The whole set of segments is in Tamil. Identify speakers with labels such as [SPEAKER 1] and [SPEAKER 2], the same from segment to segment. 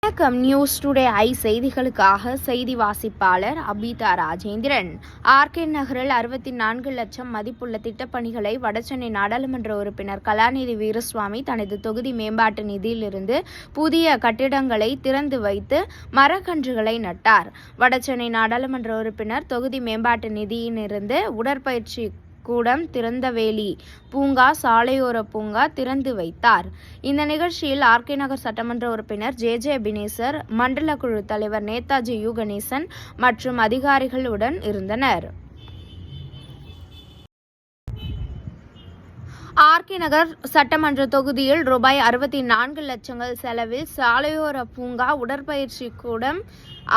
[SPEAKER 1] வணக்கம். நியூஸ் டுடே ஐ செய்திகளுக்காக செய்தி வாசிப்பாளர் அபிதா ராஜேந்திரன். ஆர்கே நகரில் 64 லட்சம் மதிப்புள்ள திட்டப்பணிகளை வடசென்னை நாடாளுமன்ற உறுப்பினர் கலாநிதி வீரசுவாமி தனது தொகுதி மேம்பாட்டு நிதியிலிருந்து புதிய கட்டிடங்களை திறந்து வைத்து மரக்கன்றுகளை நட்டார். வடசென்னை நாடாளுமன்ற உறுப்பினர் தொகுதி மேம்பாட்டு நிதியிலிருந்து உடற்பயிற்சி கூடம், திறந்தவேலி பூங்கா, சாலையோர பூங்கா திறந்து வைத்தார். இந்த நிகழ்ச்சியில் ஆர்கே நகர் சட்டமன்ற உறுப்பினர் ஜே பினேசர், மண்டல குழு தலைவர் நேதாஜி யு கணேசன் மற்றும் அதிகாரிகள் உடன் இருந்தனர். ஆர்கே நகர் சட்டமன்ற தொகுதியில் ரூபாய் 64 லட்சங்கள் செலவில் சாலையோர பூங்கா, உடற்பயிற்சி கூடம்,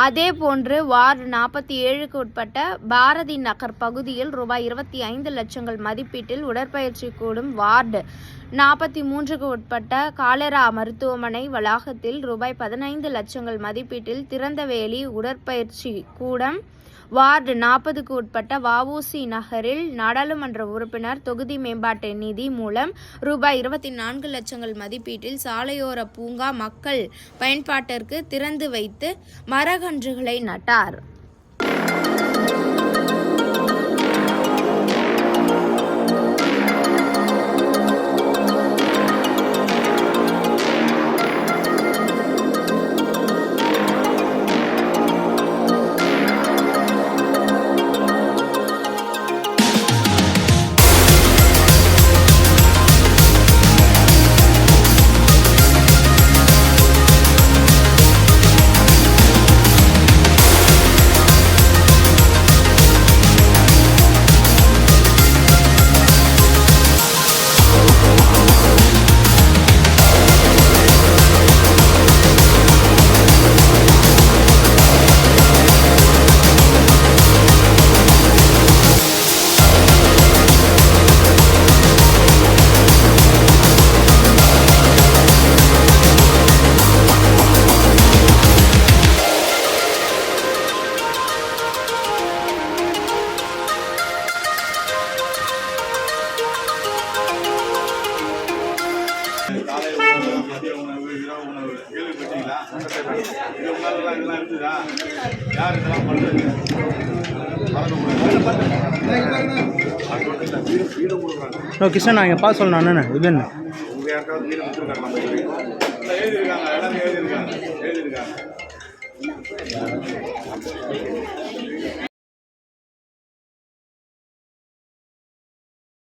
[SPEAKER 1] அதேபோன்று வார்டு 47க்கு உட்பட்ட பாரதி நகர் பகுதியில் ரூபாய் 25 லட்சங்கள் மதிப்பீட்டில் உடற்பயிற்சி கூடும், வார்டு 43க்கு உட்பட்ட காலரா மருத்துவமனை வளாகத்தில் ரூபாய் 15 லட்சங்கள் மதிப்பீட்டில் திறந்தவேலி உடற்பயிற்சி கூடம், வார்டு 40க்கு உட்பட்ட வ.உ.சி. நகரில் நாடாளுமன்ற உறுப்பினர் தொகுதி மேம்பாட்டு நிதி மூலம் ரூபாய் 24 லட்சங்கள் மதிப்பீட்டில் சாலையோர பூங்கா மக்கள் பயன்பாட்டிற்கு திறந்து வைத்து மரக்கன்றுகளை நட்டார்.
[SPEAKER 2] மதிய உணவு, இரவு உணவு கேள்விப்பட்டீங்களா? இது உங்களாலலாம் இதெல்லாம் இருந்துதா? யார் இதெல்லாம் பண்ணுறது? வீடு கொடுக்குறாங்க.
[SPEAKER 3] கிருஷ்ணன் நான் எங்கள் பார்த்து சொல்லணும் அண்ணன் இது என்ன
[SPEAKER 2] உங்கள் யாருக்காவது வீடு கொடுத்துருக்காங்க? நம்ம எழுதியிருக்காங்க, எல்லாரும் எழுதியிருக்காங்க.